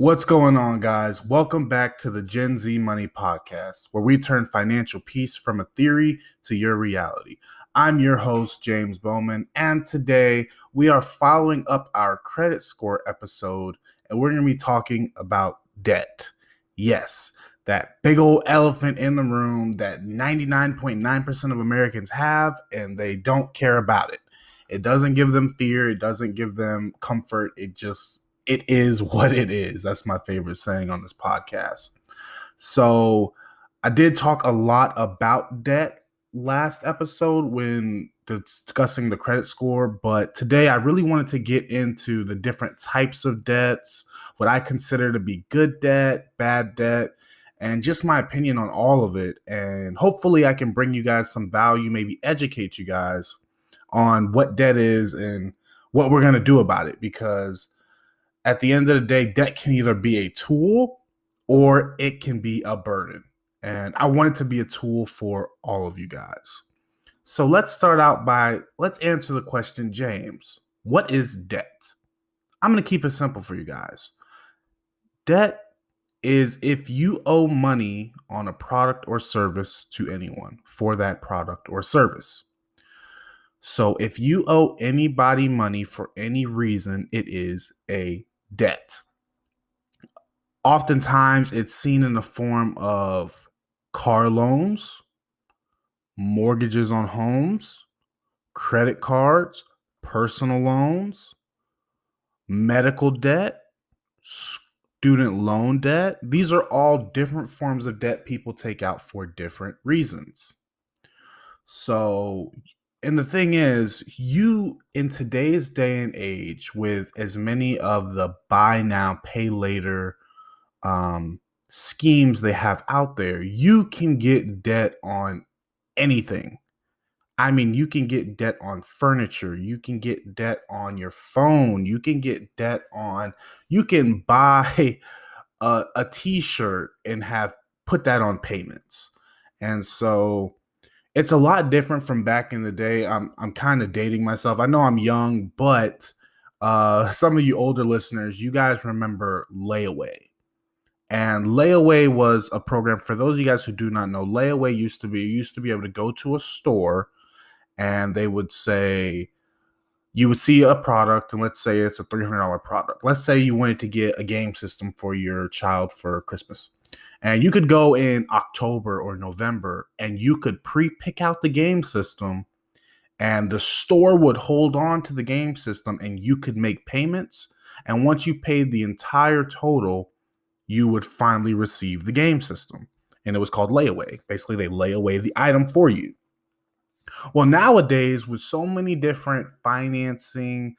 What's going on, guys? Welcome back to the Gen Z Money Podcast, where we turn financial peace from a theory to your reality. I'm your host, James Bowman, and today we are following up our credit score episode, and we're going to be talking about debt. Yes, that big old elephant in the room that 99.9% of Americans have, and they don't care about it. It doesn't give them fear. It doesn't give them comfort. It is what it is. That's my favorite saying on this podcast. So I did talk a lot about debt last episode when discussing the credit score, but today I really wanted to get into the different types of debts, what I consider to be good debt, bad debt, and just my opinion on all of it. And hopefully I can bring you guys some value, maybe educate you guys on what debt is and what we're going to do about it, because at the end of the day, debt can either be a tool or it can be a burden. And I want it to be a tool for all of you guys. So let's answer the question, James, what is debt? I'm going to keep it simple for you guys. Debt is if you owe money on a product or service to anyone for that product or service. So if you owe anybody money for any reason, it is a debt. Oftentimes, it's seen in the form of car loans, mortgages on homes, credit cards, personal loans, medical debt, student loan debt. These are all different forms of debt people take out for different reasons. And the thing is, in today's day and age, with as many of the buy now, pay later schemes they have out there, you can get debt on anything. I mean, you can get debt on furniture. You can get debt on your phone. You can buy a t-shirt and put that on payments. And so it's a lot different from back in the day. I'm kind of dating myself. I know I'm young, but some of you older listeners, you guys remember Layaway. And Layaway was a program, for those of you guys who do not know, Layaway used to be able to go to a store and they would say, you would see a product, and let's say it's a $300 product. Let's say you wanted to get a game system for your child for Christmas. And you could go in October or November and you could pre-pick out the game system, and the store would hold on to the game system and you could make payments. And once you paid the entire total, you would finally receive the game system. And it was called Layaway. Basically, they lay away the item for you. Well, nowadays, with so many different financing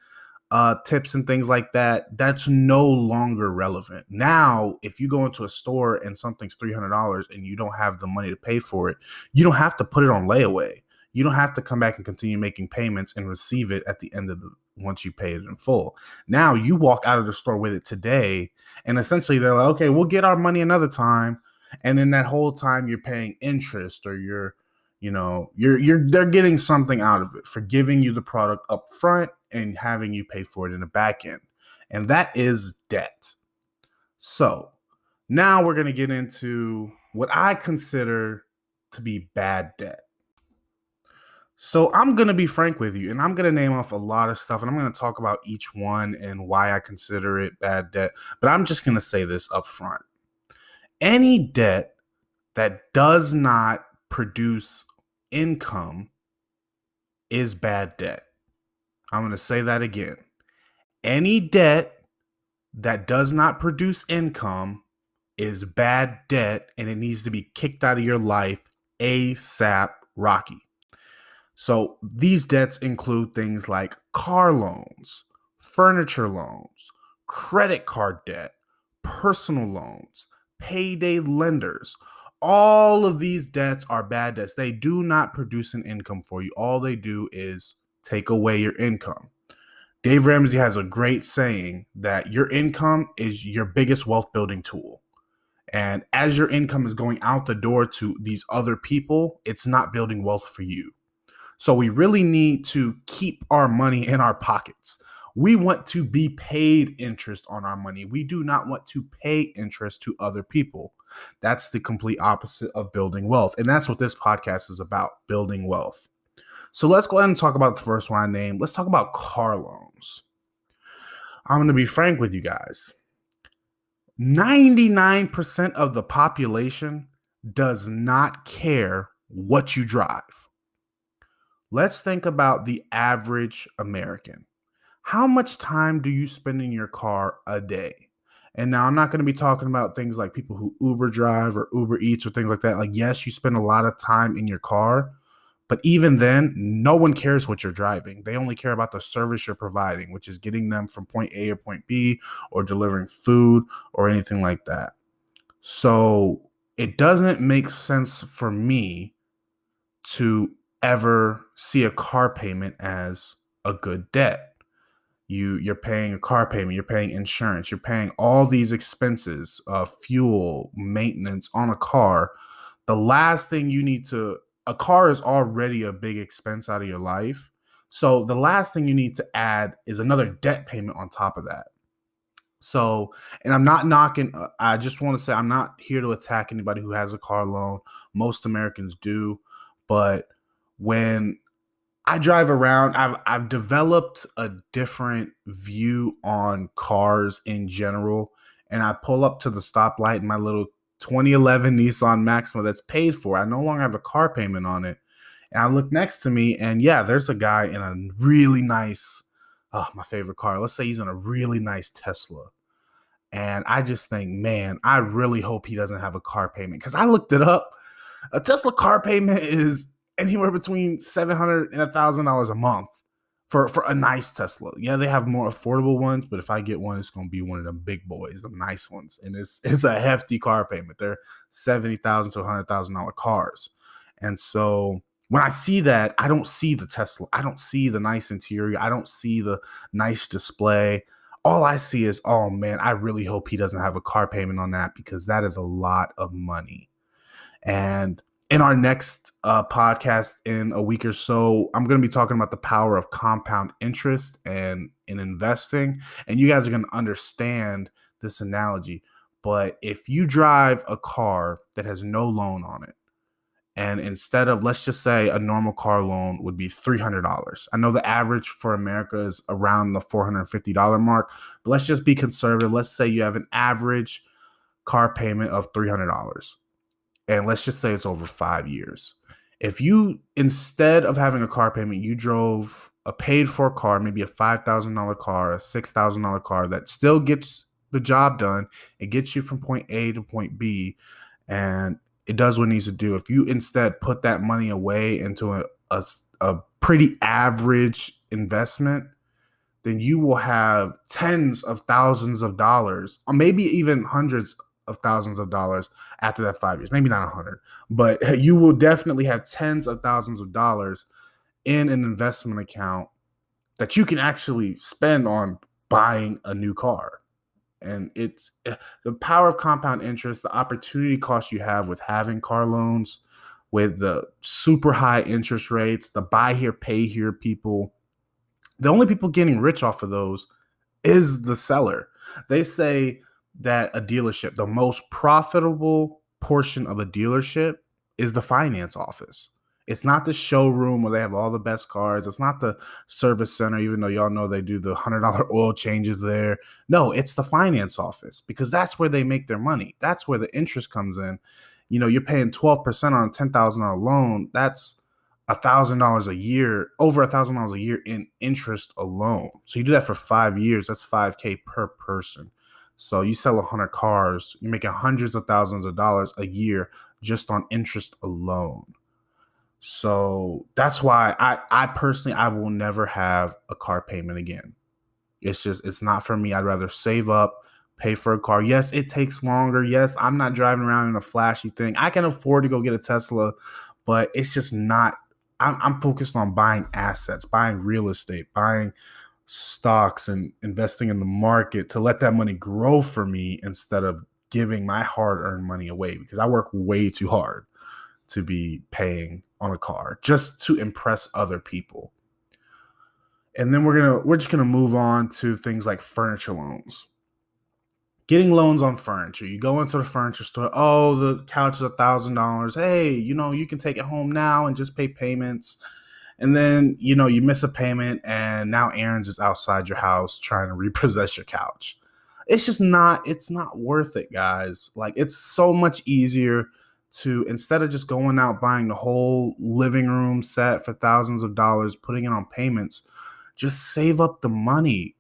tips and things like that, that's no longer relevant. Now, if you go into a store and something's $300 and you don't have the money to pay for it, you don't have to put it on layaway. You don't have to come back and continue making payments and receive it at the end of once you pay it in full. Now you walk out of the store with it today, and essentially they're like, okay, we'll get our money another time. And then that whole time you're paying interest, or they're getting something out of it for giving you the product up front and having you pay for it in the back end. And that is debt. So now we're going to get into what I consider to be bad debt. So I'm going to be frank with you, and I'm going to name off a lot of stuff, and I'm going to talk about each one and why I consider it bad debt. But I'm just going to say this up front. Any debt that does not produce income is bad debt. I'm going to say that again. Any debt that does not produce income is bad debt, and it needs to be kicked out of your life ASAP Rocky. So these debts include things like car loans, furniture loans, credit card debt, personal loans, payday lenders. All of these debts are bad debts. They do not produce an income for you. All they do is take away your income. Dave Ramsey has a great saying that your income is your biggest wealth building tool. And as your income is going out the door to these other people, it's not building wealth for you. So we really need to keep our money in our pockets. We want to be paid interest on our money. We do not want to pay interest to other people. That's the complete opposite of building wealth. And that's what this podcast is about, building wealth. So let's go ahead and talk about the first one I named. Let's talk about car loans. I'm going to be frank with you guys. 99% of the population does not care what you drive. Let's think about the average American. How much time do you spend in your car a day? And now I'm not going to be talking about things like people who Uber drive or Uber Eats or things like that. Like, yes, you spend a lot of time in your car, but even then, no one cares what you're driving. They only care about the service you're providing, which is getting them from point A or point B or delivering food or anything like that. So it doesn't make sense for me to ever see a car payment as a good debt. You're paying a car payment, you're paying insurance, you're paying all these expenses, fuel, maintenance on a car. The last thing you need to, a car is already a big expense out of your life. So the last thing you need to add is another debt payment on top of that. So, and I'm not knocking, I just want to say I'm not here to attack anybody who has a car loan. Most Americans do. But when I drive around, I've developed a different view on cars in general. And I pull up to the stoplight in my little 2011 Nissan Maxima that's paid for. I no longer have a car payment on it. And I look next to me, and yeah, there's a guy in a really nice, oh, my favorite car. Let's say he's in a really nice Tesla. And I just think, man, I really hope he doesn't have a car payment, because I looked it up. A Tesla car payment is anywhere between $700 and $1,000 a month for a nice Tesla. Yeah, they have more affordable ones, but if I get one, it's going to be one of the big boys, the nice ones. And it's a hefty car payment. They're $70,000 to $100,000 cars. And so when I see that, I don't see the Tesla. I don't see the nice interior. I don't see the nice display. All I see is, oh man, I really hope he doesn't have a car payment on that, because that is a lot of money. And in our next podcast in a week or so, I'm going to be talking about the power of compound interest and in investing. And you guys are going to understand this analogy. But if you drive a car that has no loan on it, and instead of, let's just say, a normal car loan would be $300. I know the average for America is around the $450 mark, but let's just be conservative. Let's say you have an average car payment of $300. And let's just say it's over 5 years. If you, instead of having a car payment, you drove a paid for car, maybe a $5,000 car, a $6,000 car that still gets the job done, it gets you from point A to point B, and it does what it needs to do. If you instead put that money away into a pretty average investment, then you will have tens of thousands of dollars, or maybe even hundreds of thousands of dollars after that 5 years. Maybe not 100, but you will definitely have tens of thousands of dollars in an investment account that you can actually spend on buying a new car. And it's the power of compound interest, the opportunity cost you have with having car loans, with the super high interest rates, the buy here, pay here people. The only people getting rich off of those is the seller. They say that a dealership, the most profitable portion of a dealership is the finance office. It's not the showroom where they have all the best cars. It's not the service center, even though y'all know they do the $100 oil changes there. No, it's the finance office, because that's where they make their money. That's where the interest comes in. You know, you're paying 12% on a $10,000 loan. That's $1,000 a year, over $1,000 a year in interest alone. So you do that for 5 years. That's $5K per person. So you sell 100 cars, you're making hundreds of thousands of dollars a year just on interest alone. So that's why I personally, I will never have a car payment again. It's not for me. I'd rather save up, pay for a car. Yes, it takes longer. Yes, I'm not driving around in a flashy thing. I can afford to go get a Tesla, but it's just not, I'm focused on buying assets, buying real estate, buying stocks and investing in the market to let that money grow for me instead of giving my hard-earned money away, because I work way too hard to be paying on a car just to impress other people. And then we're just gonna move on to things like furniture loans. Getting loans on furniture. You go into the furniture store. Oh, the couch is $1,000. Hey, you can take it home now and just pay payments. And then you miss a payment, and now Aaron's is outside your house trying to repossess your couch. It's not worth it, guys. Like, it's so much easier to, instead of just going out buying the whole living room set for thousands of dollars, putting it on payments, just save up the money.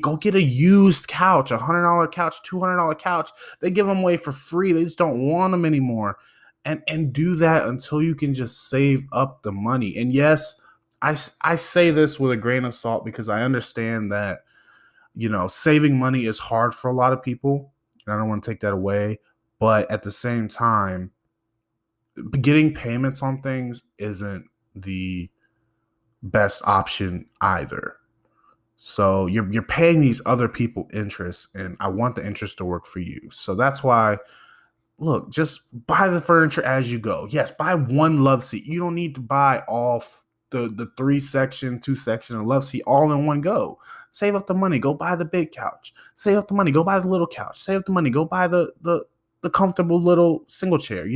Go get a used couch, $100 couch, $200 couch. They give them away for free. They just don't want them anymore. And do that until you can just save up the money. And yes, I say this with a grain of salt because I understand that saving money is hard for a lot of people, and I don't want to take that away. But at the same time, getting payments on things isn't the best option either. So you're paying these other people interest, and I want the interest to work for you. So that's why, look, just buy the furniture as you go. Yes, buy one love seat. You don't need to buy all the 3-section, 2-section love seat all in one go. Save up the money. Go buy the big couch. Save up the money. Go buy the little couch. Save up the money. Go buy the comfortable little single chair.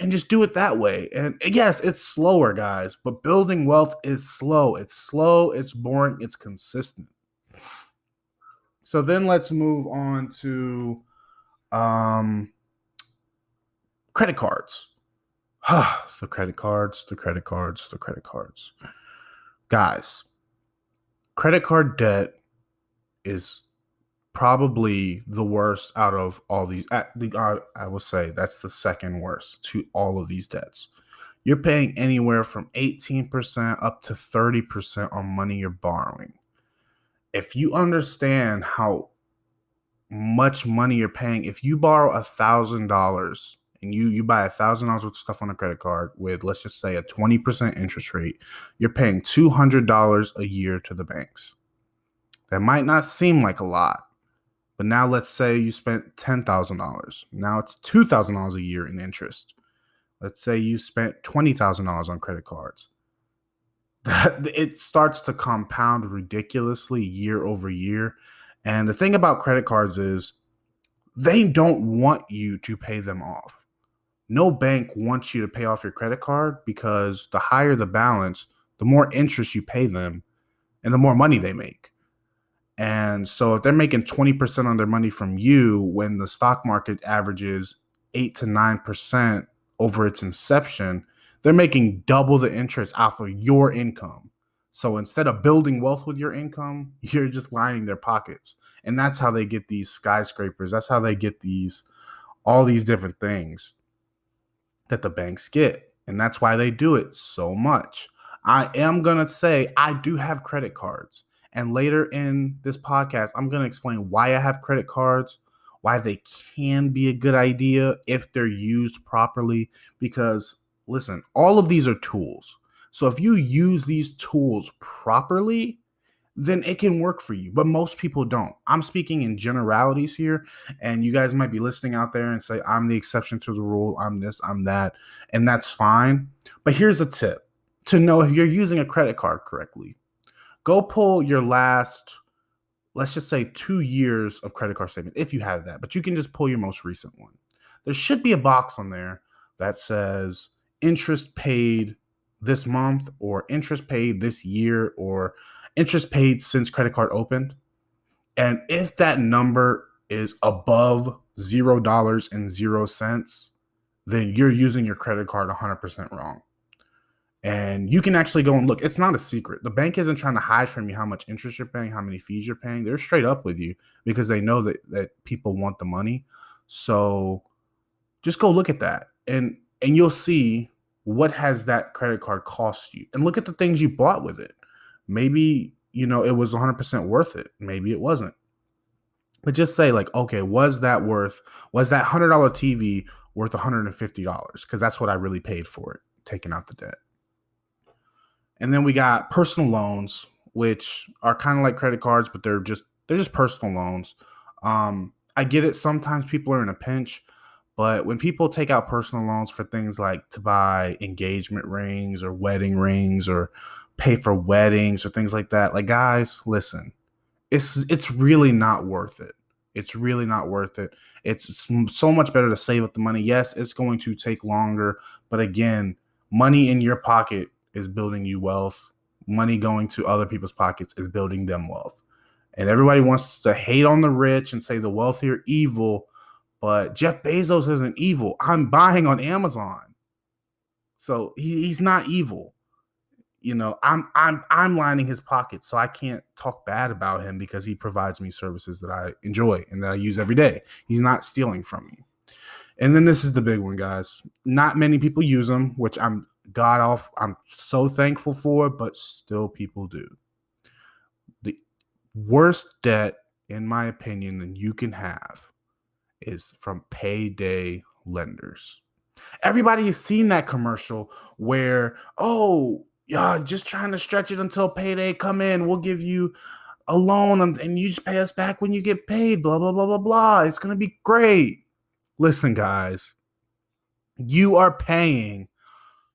And just do it that way. And yes, it's slower, guys, but building wealth is slow. It's slow, it's boring, it's consistent. So then let's move on to credit cards. The credit cards, the credit cards, the credit cards. Guys, credit card debt is probably the worst out of all these. I will say that's the second worst to all of these debts. You're paying anywhere from 18% up to 30% on money you're borrowing. If you understand how much money you're paying, if you borrow $1,000 and you buy $1,000 worth of stuff on a credit card with, let's just say, a 20% interest rate, you're paying $200 a year to the banks. That might not seem like a lot, but now let's say you spent $10,000. Now it's $2,000 a year in interest. Let's say you spent $20,000 on credit cards. It starts to compound ridiculously year over year. And the thing about credit cards is they don't want you to pay them off. No bank wants you to pay off your credit card because the higher the balance, the more interest you pay them and the more money they make. And so if they're making 20% on their money from you when the stock market averages 8 to 9% over its inception, they're making double the interest off of your income. So instead of building wealth with your income, you're just lining their pockets. And that's how they get these skyscrapers. That's how they get all these different things that the banks get. And that's why they do it so much. I am going to say I do have credit cards. And later in this podcast, I'm going to explain why I have credit cards, why they can be a good idea if they're used properly. Because, listen, all of these are tools. So if you use these tools properly, then it can work for you. But most people don't. I'm speaking in generalities here. And you guys might be listening out there and say, I'm the exception to the rule. I'm this, I'm that. And that's fine. But here's a tip to know if you're using a credit card correctly. Go pull your last, let's just say, 2 years of credit card statement, if you have that. But you can just pull your most recent one. There should be a box on there that says interest paid this month, or interest paid this year, or interest paid since credit card opened. And if that number is above $0.00, then you're using your credit card 100% wrong. And you can actually go and look. It's not a secret. The bank isn't trying to hide from you how much interest you're paying, how many fees you're paying. They're straight up with you because they know that people want the money. So just go look at that, and you'll see what has that credit card cost you. And look at the things you bought with it. Maybe, it was 100% worth it. Maybe it wasn't. But just say, like, okay, was that $100 TV worth $150? Because that's what I really paid for it, taking out the debt. And then we got personal loans, which are kind of like credit cards, but they're just personal loans. I get it. Sometimes people are in a pinch, but when people take out personal loans for things like to buy engagement rings or wedding rings or pay for weddings or things like that. Like, guys, listen, it's really not worth it. It's really not worth it. It's so much better to save up the money. Yes, it's going to take longer, but again, money in your pocket is building you wealth. Money going to other people's pockets is building them wealth. And everybody wants to hate on the rich and say the wealthy are evil, but Jeff Bezos isn't evil. I'm buying on Amazon. So he's not evil. I'm lining his pockets, so I can't talk bad about him because he provides me services that I enjoy and that I use every day. He's not stealing from me. And then this is the big one, guys. Not many people use them, which I'm so thankful for, but still people do. The worst debt, in my opinion, that you can have is from payday lenders. Everybody has seen that commercial where, oh, yeah, just trying to stretch it until payday come in. We'll give you a loan and you just pay us back when you get paid, blah, blah, blah, blah, blah. It's going to be great. Listen, guys, you are paying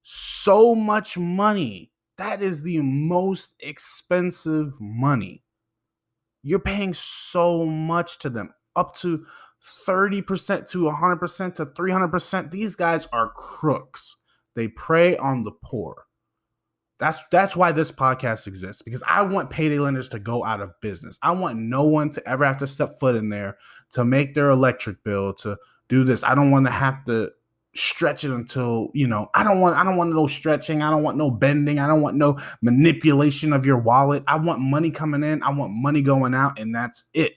so much money. That is the most expensive money. You're paying so much to them, up to 30% to 100% to 300%. These guys are crooks. They prey on the poor. That's why this podcast exists, because I want payday lenders to go out of business. I want no one to ever have to step foot in there to make their electric bill, to do this. I don't want to have to stretch it until, I don't want no stretching. I don't want no bending. I don't want no manipulation of your wallet. I want money coming in. I want money going out, and that's it.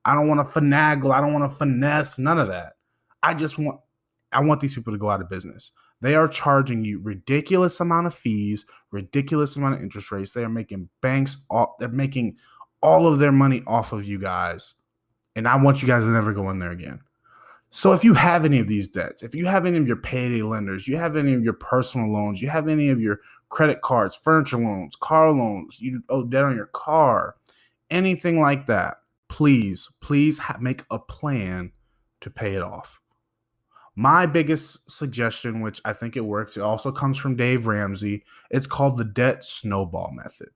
I don't want to finagle. I don't want to finesse. None of that. I want these people to go out of business. They are charging you ridiculous amount of fees, ridiculous amount of interest rates. They are making they're making all of their money off of you guys. And I want you guys to never go in there again. So if you have any of these debts, if you have any of your payday lenders, you have any of your personal loans, you have any of your credit cards, furniture loans, car loans, you owe debt on your car, anything like that, please make a plan to pay it off. My biggest suggestion, which I think it works, it also comes from Dave Ramsey. It's called the debt snowball method.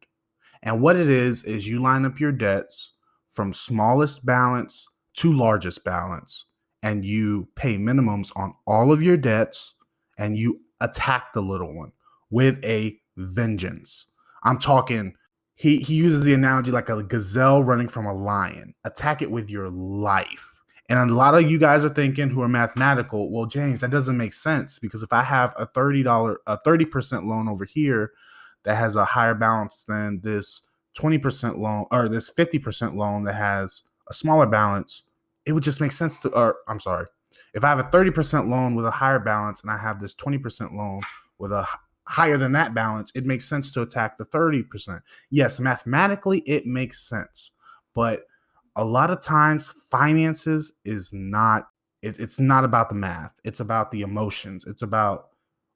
And what it is you line up your debts from smallest balance to largest balance, and you pay minimums on all of your debts, and you attack the little one with a vengeance. I'm talking, he uses the analogy like a gazelle running from a lion. Attack it with your life. And a lot of you guys are thinking, who are mathematical, well, James, that doesn't make sense, because if I have a 30% loan over here that has a higher balance than this 20% loan, or this 50% loan that has a smaller balance, it would just make sense if I have a 30% loan with a higher balance and I have this 20% loan with a higher than that balance, it makes sense to attack the 30%. Yes, mathematically, it makes sense, but a lot of times finances is not, it's not about the math. It's about the emotions. It's about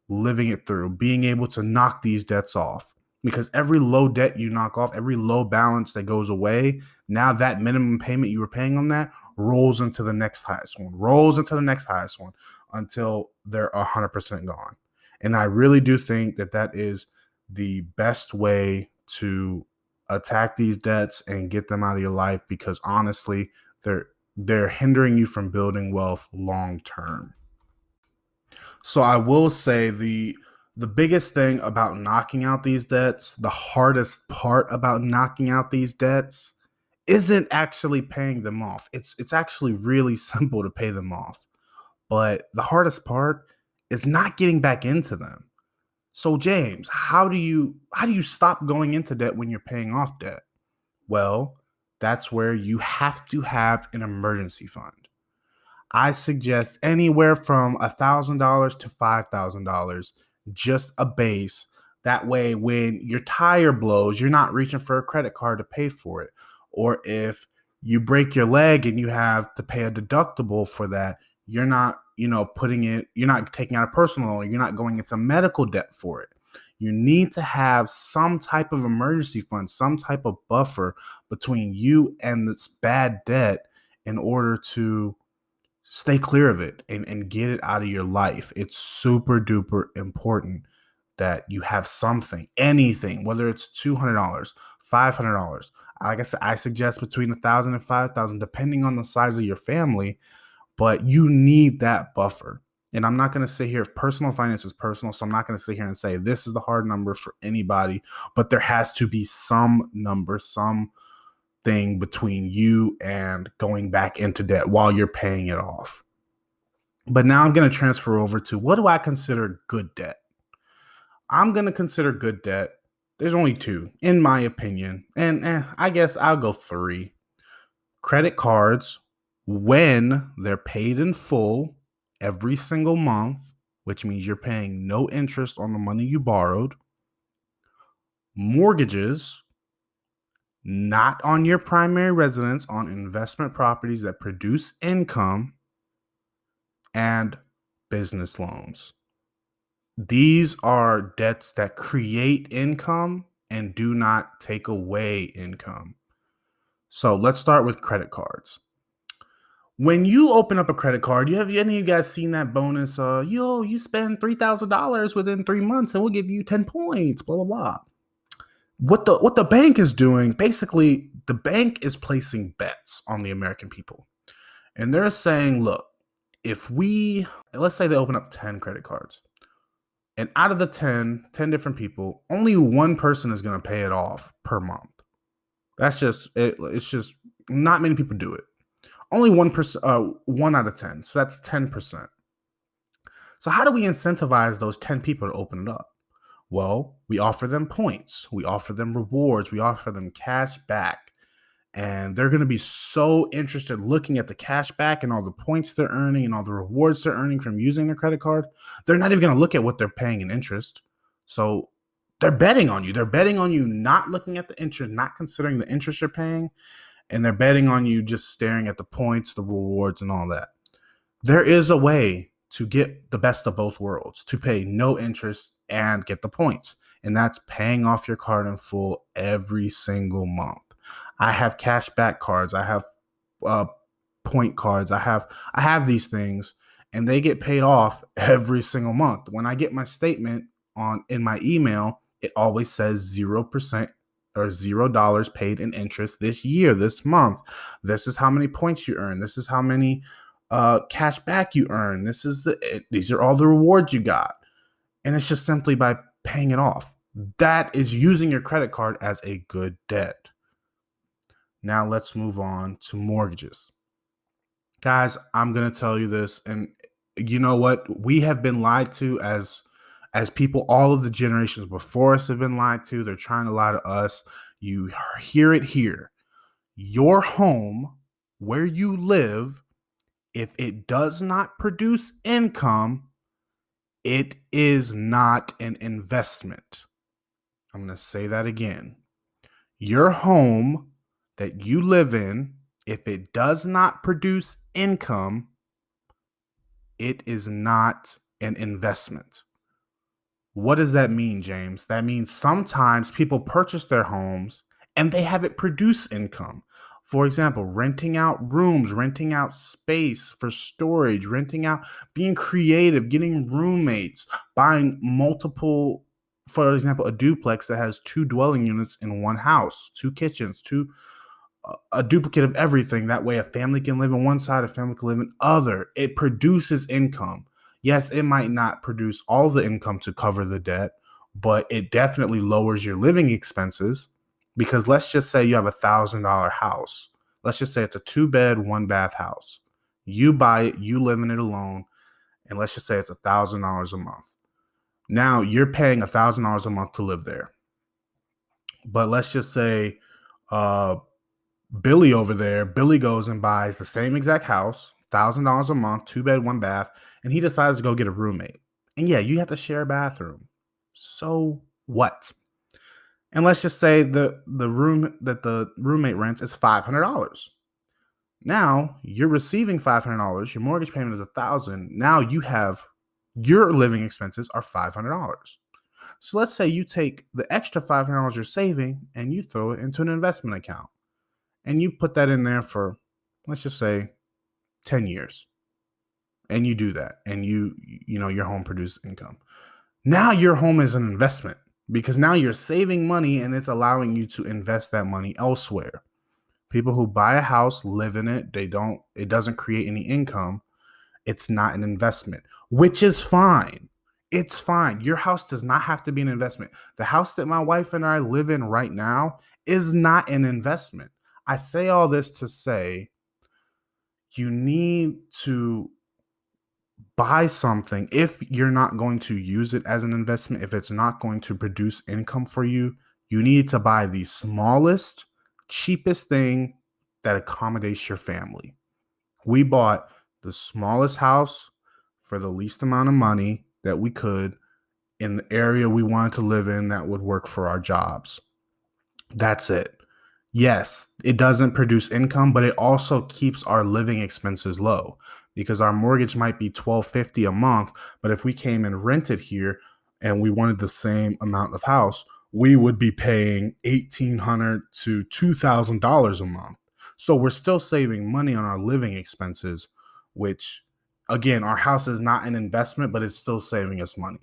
living it through, being able to knock these debts off, because every low debt you knock off, every low balance that goes away, now that minimum payment you were paying on that rolls into the next highest one, until they're 100% gone. And I really do think that is the best way to attack these debts and get them out of your life, because honestly, they're hindering you from building wealth long term. So I will say the biggest thing about knocking out these debts, the hardest part about knocking out these debts, isn't actually paying them off. It's actually really simple to pay them off. But the hardest part is not getting back into them. So James, how do you stop going into debt when you're paying off debt? Well, that's where you have to have an emergency fund. I suggest anywhere from $1,000 to $5,000, just a base. That way, when your tire blows, you're not reaching for a credit card to pay for it. Or if you break your leg and you have to pay a deductible for that, you're not, you're not taking out a personal loan, you're not going into medical debt for it. You need to have some type of emergency fund, some type of buffer between you and this bad debt in order to stay clear of it and get it out of your life. It's super duper important that you have something, anything, whether it's $200, $500. Like I said, I suggest between 1,000 and 5,000, depending on the size of your family, but you need that buffer. And I'm not going to sit here, personal finance is personal, so I'm not going to sit here and say this is the hard number for anybody, but there has to be some number, some thing between you and going back into debt while you're paying it off. But now I'm going to transfer over to, what do I consider good debt? I'm going to consider good debt. There's only two, in my opinion. And I guess I'll go three. Credit cards, when they're paid in full every single month, which means you're paying no interest on the money you borrowed. Mortgages, not on your primary residence, on investment properties that produce income. And business loans. These are debts that create income and do not take away income. So let's start with credit cards. When you open up a credit card, have any of you guys seen that bonus? You spend $3,000 within 3 months and we'll give you 10 points, blah, blah, blah. What the bank is doing, basically, the bank is placing bets on the American people. And they're saying, look, let's say they open up 10 credit cards, and out of the 10 different people, only one person is going to pay it off per month. That's just it. It's just not many people do it. Only 1%, 1 out of 10. So that's 10%. So how do we incentivize those 10 people to open it up? Well, we offer them points. We offer them rewards. We offer them cash back. And they're going to be so interested looking at the cash back and all the points they're earning and all the rewards they're earning from using their credit card. They're not even going to look at what they're paying in interest. So they're betting on you. They're betting on you not looking at the interest, not considering the interest you're paying. And they're betting on you just staring at the points, the rewards, and all that. There is a way to get the best of both worlds, to pay no interest and get the points. And that's paying off your card in full every single month. I have cash back cards. I have point cards. I have these things, and they get paid off every single month. When I get my statement in my email, it always says 0% or $0 paid in interest this year, this month. This is how many points you earn. This is how many cash back you earn. These are all the rewards you got. And it's just simply by paying it off. That is using your credit card as a good debt. Now let's move on to mortgages. Guys, I'm going to tell you this, and you know what? We have been lied to as people. All of the generations before us have been lied to. They're trying to lie to us. You hear it here. Your home, where you live, if it does not produce income, it is not an investment. I'm going to say that again. Your home that you live in, if it does not produce income, it is not an investment. What does that mean, James? That means sometimes people purchase their homes and they have it produce income. For example, renting out rooms, renting out space for storage, renting out, being creative, getting roommates, buying multiple, for example, a duplex that has 2 dwelling units in one house, 2 kitchens, a duplicate of everything. That way a family can live in one side, a family can live in other. It produces income. Yes, it might not produce all the income to cover the debt, but it definitely lowers your living expenses. Because let's just say you have $1,000 house. Let's just say it's a 2-bed, 1-bath house. You buy it, you live in it alone, and let's just say it's $1,000 a month. Now you're paying $1,000 a month to live there. But let's just say Billy over there, Billy goes and buys the same exact house, $1,000 a month, 2-bed, 1-bath, and he decides to go get a roommate. And yeah, you have to share a bathroom. So what? And let's just say the room that the roommate rents is $500. Now you're receiving $500. Your mortgage payment is $1,000. Now you have your living expenses are $500. So let's say you take the extra $500 you're saving and you throw it into an investment account. And you put that in there for, let's just say, 10 years. And you do that. And your home produces income. Now your home is an investment because now you're saving money and it's allowing you to invest that money elsewhere. People who buy a house, live in it, it doesn't create any income. It's not an investment, which is fine. It's fine. Your house does not have to be an investment. The house that my wife and I live in right now is not an investment. I say all this to say you need to buy something if you're not going to use it as an investment, if it's not going to produce income for you. You need to buy the smallest, cheapest thing that accommodates your family. We bought the smallest house for the least amount of money that we could in the area we wanted to live in that would work for our jobs. That's it. Yes, it doesn't produce income, but it also keeps our living expenses low because our mortgage might be $1,250 a month, but if we came and rented here and we wanted the same amount of house, we would be paying $1,800 to $2,000 a month. So we're still saving money on our living expenses, which again, our house is not an investment, but it's still saving us money.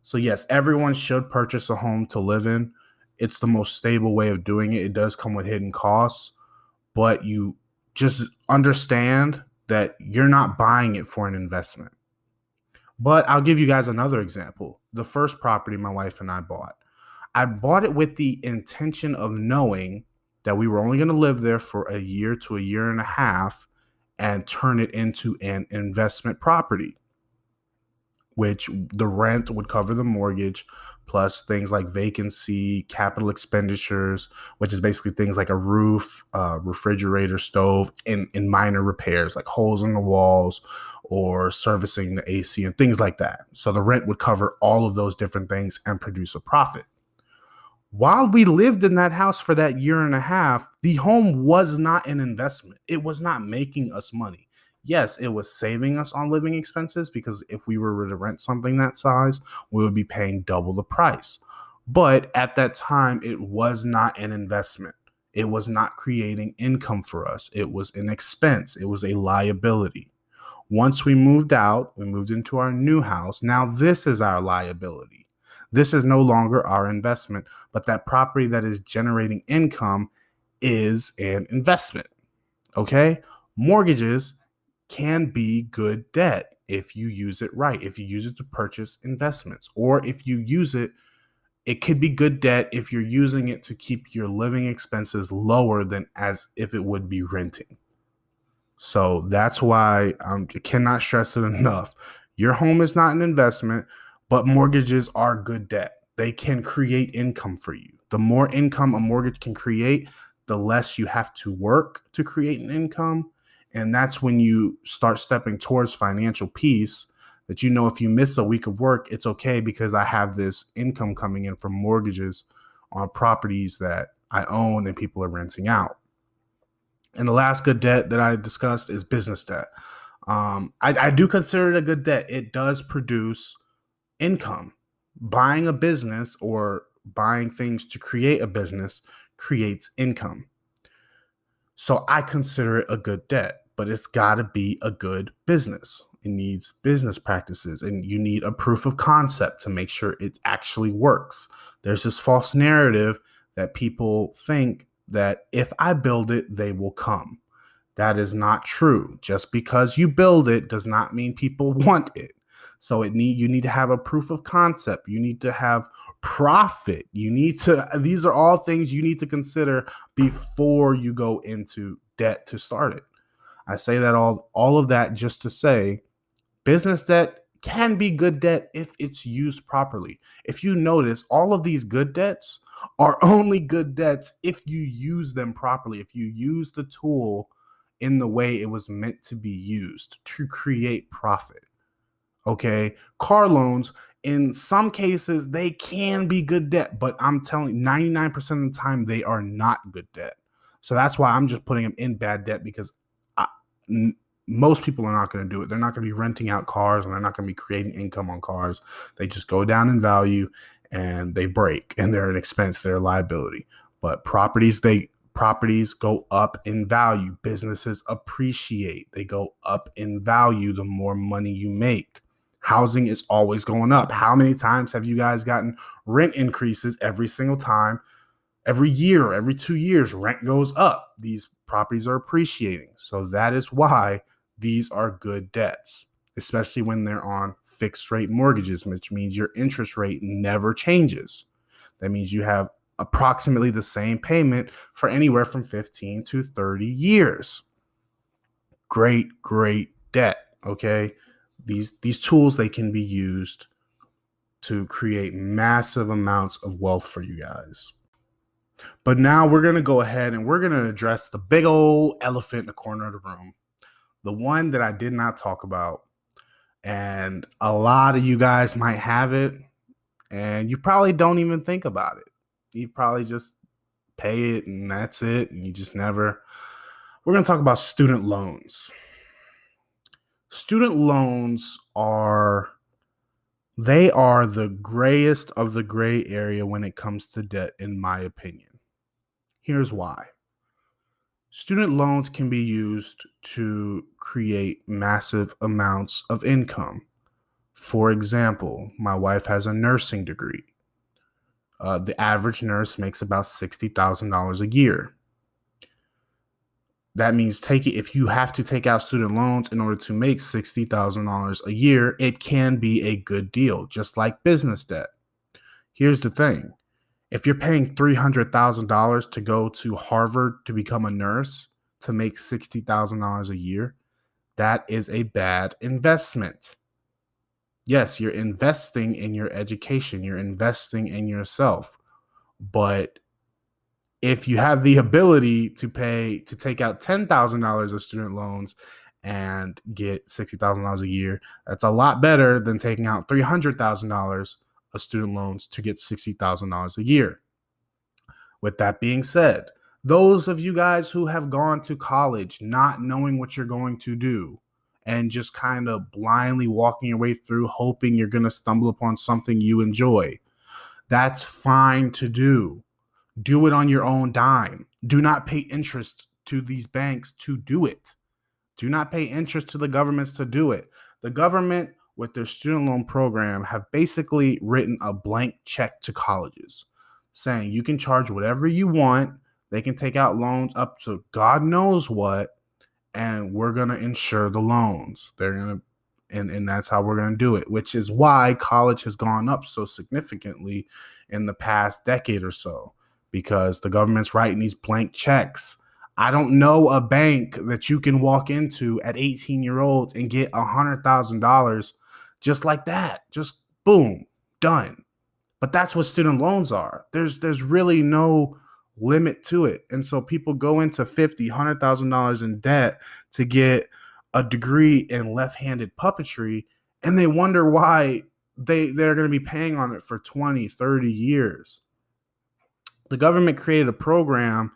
So yes, everyone should purchase a home to live in. It's the most stable way of doing it. It does come with hidden costs, but you just understand that you're not buying it for an investment. But I'll give you guys another example. The first property my wife and I bought it with the intention of knowing that we were only going to live there for a year to a year and a half and turn it into an investment property, which the rent would cover the mortgage, plus things like vacancy, capital expenditures, which is basically things like a roof, refrigerator, stove, and minor repairs like holes in the walls or servicing the AC and things like that. So the rent would cover all of those different things and produce a profit. While we lived in that house for that year and a half, the home was not an investment. It was not making us money. Yes, it was saving us on living expenses because if we were to rent something that size, we would be paying double the price. But at that time, it was not an investment. It was not creating income for us. It was an expense. It was a liability. Once we moved out, we moved into our new house. Now this is our liability. This is no longer our investment, but that property that is generating income is an investment. Okay? Mortgages can be good debt if you use it right, if you use it to purchase investments, or if you use it, it could be good debt if you're using it to keep your living expenses lower than as if it would be renting. So that's why I cannot stress it enough. Your home is not an investment, but mortgages are good debt. They can create income for you. The more income a mortgage can create, the less you have to work to create an income. And that's when you start stepping towards financial peace that you know if you miss a week of work, it's okay because I have this income coming in from mortgages on properties that I own and people are renting out. And the last good debt that I discussed is business debt. I do consider it a good debt. It does produce income. Buying a business or buying things to create a business creates income. So I consider it a good debt, but it's got to be a good business. It needs business practices and you need a proof of concept to make sure it actually works. There's this false narrative that people think that if I build it, they will come. That is not true. Just because you build it does not mean people want it. So you need to have a proof of concept. You need to have profit. These are all things you need to consider before you go into debt to start it. I say that all of that just to say business debt can be good debt if it's used properly. If you notice, all of these good debts are only good debts if you use them properly, if you use the tool in the way it was meant to be used to create profit. Okay. Car loans, in some cases, they can be good debt, but I'm telling you, 99% of the time, they are not good debt. So that's why I'm just putting them in bad debt because I, most people are not going to do it. They're not going to be renting out cars and they're not going to be creating income on cars. They just go down in value and they break and they're an expense, they're a liability. But properties go up in value. Businesses appreciate. They go up in value the more money you make. Housing is always going up. How many times have you guys gotten rent increases every single time? Every year, every 2 years, rent goes up. These properties are appreciating. So that is why these are good debts, especially when they're on fixed rate mortgages, which means your interest rate never changes. That means you have approximately the same payment for anywhere from 15 to 30 years. Great debt, okay? These tools, they can be used to create massive amounts of wealth for you guys. But now we're going to go ahead and we're going to address the big old elephant in the corner of the room, the one that I did not talk about. And a lot of you guys might have it, and you probably don't even think about it. You probably just pay it and that's it. And you just never. We're going to talk about student loans. Student loans are the grayest of the gray area when it comes to debt, in my opinion. Here's why. Student loans can be used to create massive amounts of income. For example, my wife has a nursing degree. The average nurse makes about $60,000 a year. That means if you have to take out student loans in order to make $60,000 a year, it can be a good deal, just like business debt. Here's the thing. If you're paying $300,000 to go to Harvard to become a nurse to make $60,000 a year, that is a bad investment. Yes, you're investing in your education, you're investing in yourself. But if you have the ability to take out $10,000 of student loans and get $60,000 a year, that's a lot better than taking out $300,000 of student loans to get $60,000 a year. With that being said, those of you guys who have gone to college not knowing what you're going to do and just kind of blindly walking your way through, hoping you're going to stumble upon something you enjoy, that's fine to do. Do it on your own dime. Do not pay interest to these banks to do it. Do not pay interest to the governments to do it. The government, with their student loan program, have basically written a blank check to colleges saying you can charge whatever you want. They can take out loans up to God knows what, and we're going to insure the loans. They're going to, and that's how we're going to do it, which is why college has gone up so significantly in the past decade or so, because the government's writing these blank checks. I don't know a bank that you can walk into at 18-year-olds and get $100,000 just like that. Just boom, done. But that's what student loans are. There's really no limit to it. And so people go into $50,000, $100,000 in debt to get a degree in left-handed puppetry, and they wonder why they're going to be paying on it for 20, 30 years. The government created a program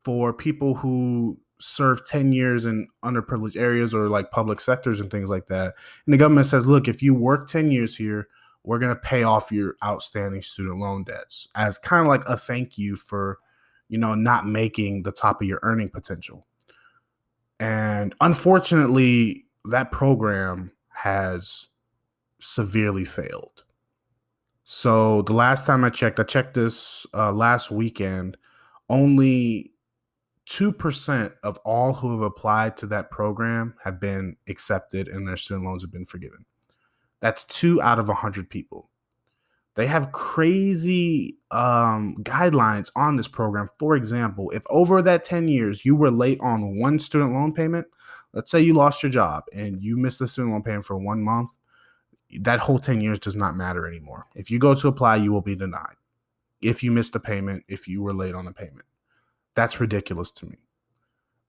for people who serve 10 years in underprivileged areas or like public sectors and things like that. And the government says, look, if you work 10 years here, we're going to pay off your outstanding student loan debts as kind of like a thank you for, not making the top of your earning potential. And unfortunately, that program has severely failed. So the last time I checked this last weekend, only 2% of all who have applied to that program have been accepted and their student loans have been forgiven. That's 2 out of 100 people. They have crazy guidelines on this program. For example, if over that 10 years you were late on one student loan payment, let's say you lost your job and you missed the student loan payment for 1 month, that whole 10 years does not matter anymore. If you go to apply, you will be denied. If you missed a payment, if you were late on a payment. That's ridiculous to me.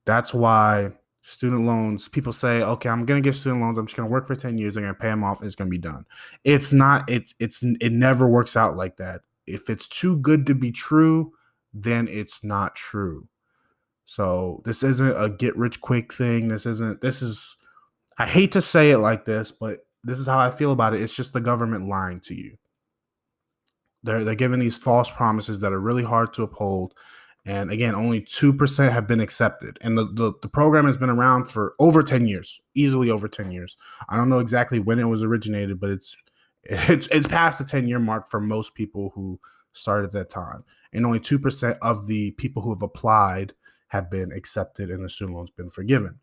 That's why student loans, people say, okay, I'm going to get student loans. I'm just going to work for 10 years. I'm going to pay them off. And it's going to be done. It's not, it never works out like that. If it's too good to be true, then it's not true. So this isn't a get rich quick thing. I hate to say it like this, but this is how I feel about it. It's just the government lying to you. They're giving these false promises that are really hard to uphold. And again, only 2% have been accepted. And the program has been around for over 10 years, easily over 10 years. I don't know exactly when it was originated, but it's past the 10-year mark for most people who started at that time. And only 2% of the people who have applied have been accepted and the student loans been forgiven.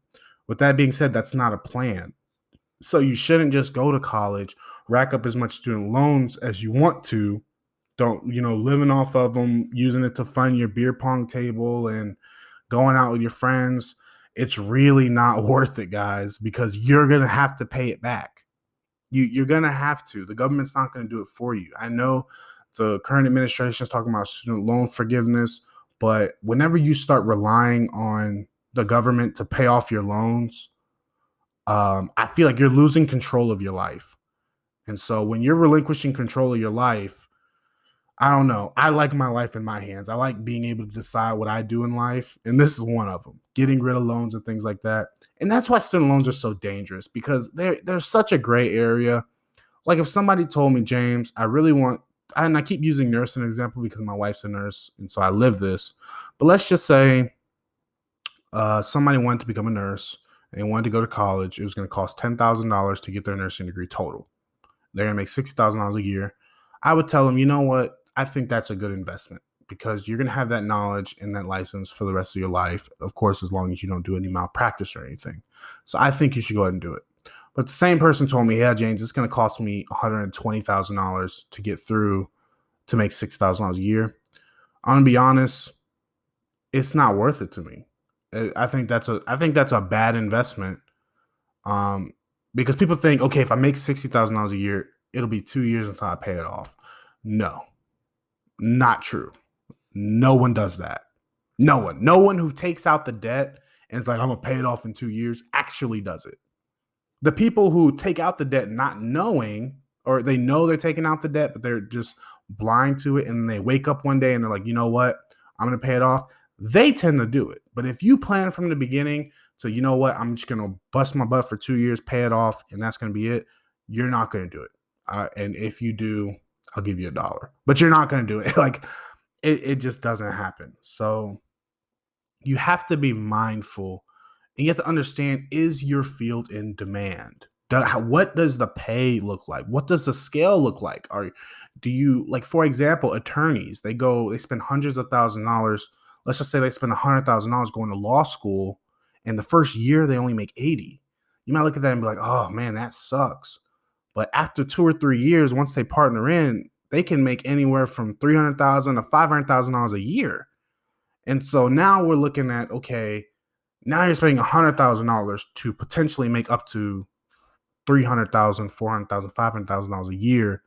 With that being said, that's not a plan. So you shouldn't just go to college, rack up as much student loans as you want to. Don't, living off of them, using it to fund your beer pong table and going out with your friends. It's really not worth it, guys, because you're going to have to pay it back. You're going to have to. The government's not going to do it for you. I know the current administration is talking about student loan forgiveness, but whenever you start relying on the government to pay off your loans, I feel like you're losing control of your life. And so when you're relinquishing control of your life, I don't know. I like my life in my hands. I like being able to decide what I do in life. And this is one of them, getting rid of loans and things like that. And that's why student loans are so dangerous, because they're such a gray area. Like if somebody told me, James, I really want, and I keep using nurse as an example because my wife's a nurse. And so I live this. But let's just say somebody wanted to become a nurse and they wanted to go to college. It was going to cost $10,000 to get their nursing degree total. They're going to make $60,000 a year. I would tell them, you know what? I think that's a good investment because you're going to have that knowledge and that license for the rest of your life. Of course, as long as you don't do any malpractice or anything. So I think you should go ahead and do it. But the same person told me, yeah, James, it's going to cost me $120,000 to get through to make $6,000 a year. I'm going to be honest, it's not worth it to me. I think that's a bad investment. Because people think, okay, if I make $60,000 a year, it'll be 2 years until I pay it off. No, not true. No one does that. No one who takes out the debt and is like, I'm going to pay it off in 2 years actually does it. The people who take out the debt not knowing, or they know they're taking out the debt, but they're just blind to it. And they wake up one day and they're like, you know what? I'm going to pay it off. They tend to do it. But if you plan from the beginning, so you know what? I'm just going to bust my butt for 2 years, pay it off, and that's going to be it. You're not going to do it. And if you do, I'll give you $1. But you're not going to do it. Like, it just doesn't happen. So you have to be mindful. And you have to understand, is your field in demand? What does the pay look like? What does the scale look like? Do you, like, for example, attorneys, they spend hundreds of $1,000s. Let's just say they spend $100,000 going to law school. And the first year they only make 80. You might look at that and be like, oh man, that sucks. But after 2 or 3 years, once they partner in, they can make anywhere from $300,000 to $500,000 a year. And so now we're looking at, okay, now you're spending $100,000 to potentially make up to $300,000, $400,000, $500,000 a year.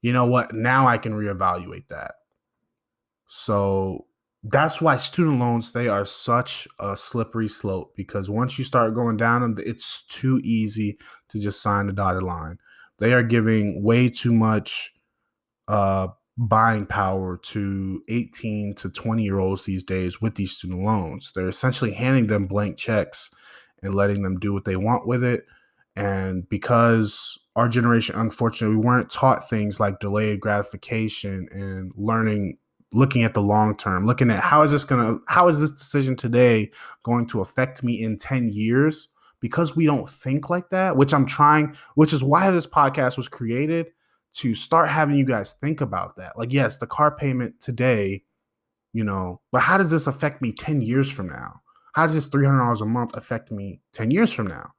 You know what? Now I can reevaluate that. So that's why student loans, they are such a slippery slope, because once you start going down them, it's too easy to just sign the dotted line. They are giving way too much buying power to 18 to 20-year-olds these days with these student loans. They're essentially handing them blank checks and letting them do what they want with it. And because our generation, unfortunately, we weren't taught things like delayed gratification and looking at the long term, looking at how is this decision today going to affect me in 10 years? Because we don't think like that, which is why this podcast was created, to start having you guys think about that. Like, yes, the car payment today, but how does this affect me 10 years from now? How does this $300 a month affect me 10 years from now?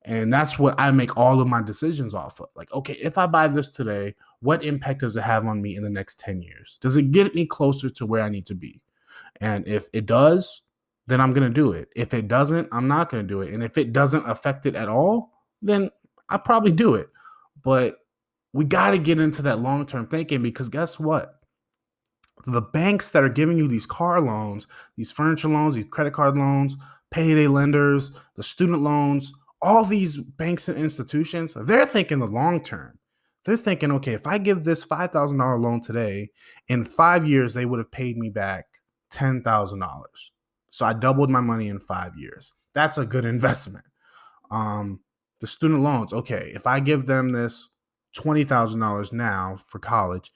And that's what I make all of my decisions off of. Like, okay, if I buy this today, what impact does it have on me in the next 10 years? Does it get me closer to where I need to be? And if it does, then I'm going to do it. If it doesn't, I'm not going to do it. And if it doesn't affect it at all, then I'll probably do it. But we got to get into that long-term thinking, because guess what? The banks that are giving you these car loans, these furniture loans, these credit card loans, payday lenders, the student loans, all these banks and institutions, they're thinking the long term. They're thinking, okay, if I give this $5,000 loan today, in 5 years, they would have paid me back $10,000. So I doubled my money in 5 years. That's a good investment. The student loans, okay, if I give them this $20,000 now for college,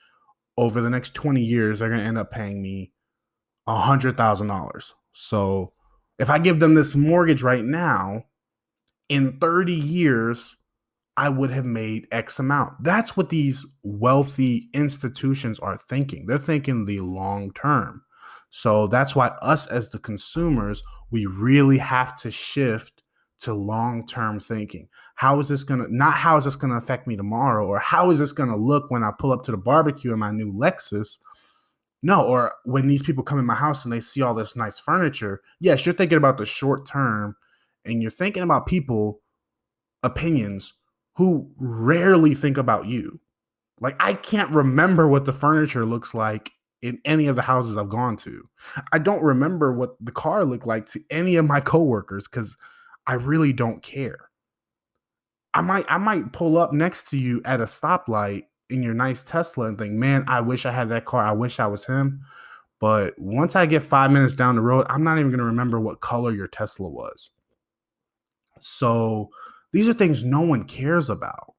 over the next 20 years, they're going to end up paying me $100,000. So if I give them this mortgage right now, in 30 years, I would have made X amount. That's what these wealthy institutions are thinking. They're thinking the long term. So that's why us as the consumers, we really have to shift to long term thinking. How is this going to, not how is this going to affect me tomorrow, or how is this going to look when I pull up to the barbecue in my new Lexus? No, or when these people come in my house and they see all this nice furniture. Yes, you're thinking about the short term, and you're thinking about people opinions who rarely think about you. Like, I can't remember what the furniture looks like in any of the houses I've gone to. I don't remember what the car looked like to any of my coworkers because I really don't care. I might pull up next to you at a stoplight in your nice Tesla and think, man, I wish I had that car. I wish I was him. But once I get 5 minutes down the road, I'm not even going to remember what color your Tesla was. So these are things no one cares about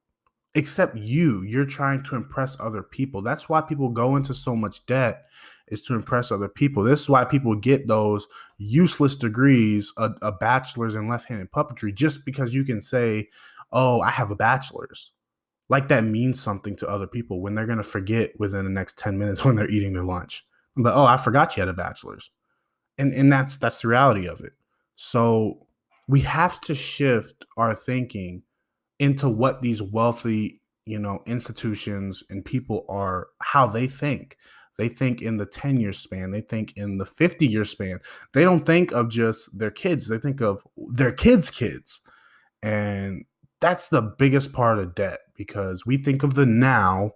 except you. You're trying to impress other people. That's why people go into so much debt, is to impress other people. This is why people get those useless degrees, a bachelor's in left-handed puppetry, just because you can say, oh, I have a bachelor's. Like that means something to other people when they're going to forget within the next 10 minutes when they're eating their lunch. But, oh, I forgot you had a bachelor's. And that's the reality of it. So we have to shift our thinking into what these wealthy, institutions and people are, how they think. They think in the 10-year span. They think in the 50-year span. They don't think of just their kids. They think of their kids. And that's the biggest part of debt, because we think of the now,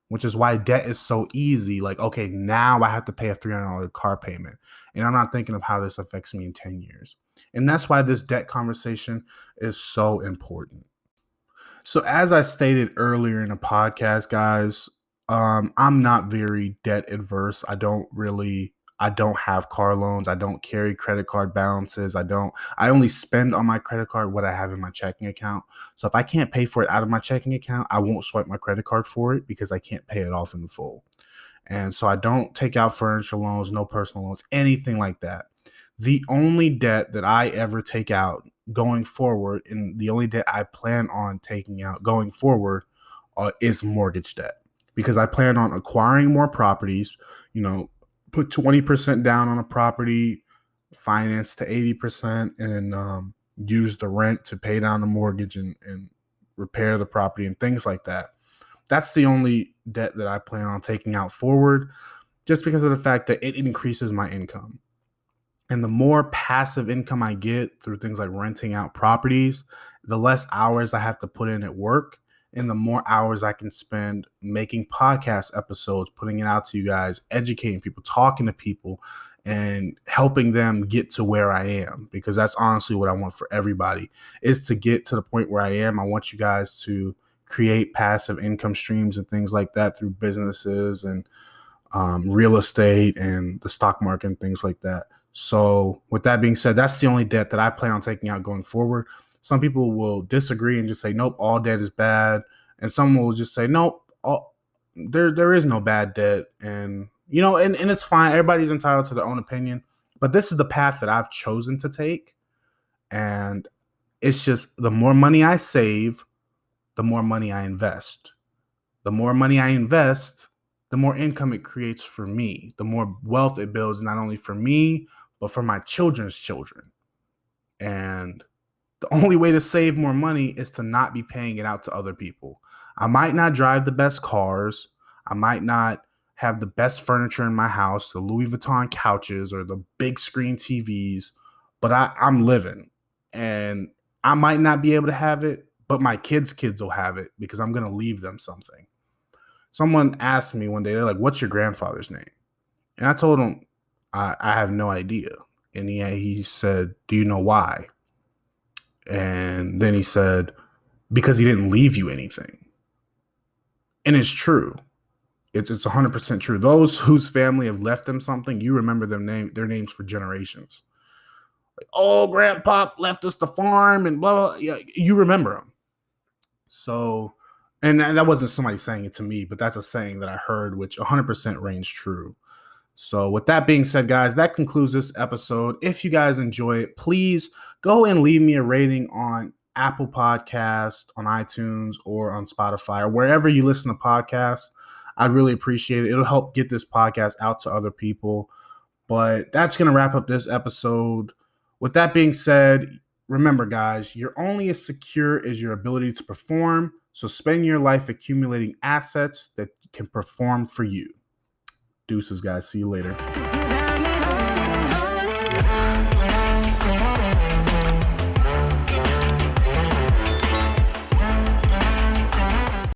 which is why debt is so easy. Like, okay, now I have to pay a $300 car payment, and I'm not thinking of how this affects me in 10 years. And that's why this debt conversation is so important. So, as I stated earlier in the podcast, guys, I'm not very debt adverse. I don't have car loans. I don't carry credit card balances. I only spend on my credit card what I have in my checking account. So if I can't pay for it out of my checking account, I won't swipe my credit card for it because I can't pay it off in full. And so I don't take out furniture loans, no personal loans, anything like that. The only debt that I ever take out going forward, and the only debt I plan on taking out going forward, is mortgage debt, because I plan on acquiring more properties, put 20% down on a property, finance to 80%, and use the rent to pay down the mortgage and repair the property and things like that. That's the only debt that I plan on taking out forward, just because of the fact that it increases my income. And the more passive income I get through things like renting out properties, the less hours I have to put in at work, and the more hours I can spend making podcast episodes, putting it out to you guys, educating people, talking to people, and helping them get to where I am. Because that's honestly what I want for everybody, is to get to the point where I am. I want you guys to create passive income streams and things like that through businesses and real estate and the stock market and things like that. So with that being said, that's the only debt that I plan on taking out going forward. Some people will disagree and just say, nope, all debt is bad. And some will just say, nope, there is no bad debt. And, and it's fine. Everybody's entitled to their own opinion. But this is the path that I've chosen to take. And it's just, the more money I save, the more money I invest. The more money I invest, the more income it creates for me, the more wealth it builds, not only for me, but for my children's children. And the only way to save more money is to not be paying it out to other people. I might not drive the best cars. I might not have the best furniture in my house, the Louis Vuitton couches or the big screen TVs, but I'm living. And I might not be able to have it, but my kids' will have it because I'm going to leave them something. Someone asked me one day, they're like, what's your grandfather's name? And I told him, I have no idea. And he said, do you know why? And then he said, because he didn't leave you anything. And it's true. It's 100% true. Those whose family have left them something, you remember their names for generations. Like, oh, Grandpa left us the farm and blah, blah. Yeah, you remember them. So, and that wasn't somebody saying it to me, but that's a saying that I heard, which 100% rings true. So with that being said, guys, that concludes this episode. If you guys enjoy it, please go and leave me a rating on Apple Podcasts, on iTunes, or on Spotify, or wherever you listen to podcasts. I'd really appreciate it. It'll help get this podcast out to other people. But that's going to wrap up this episode. With that being said, remember, guys, you're only as secure as your ability to perform. So spend your life accumulating assets that can perform for you. Deuces, guys. See you later.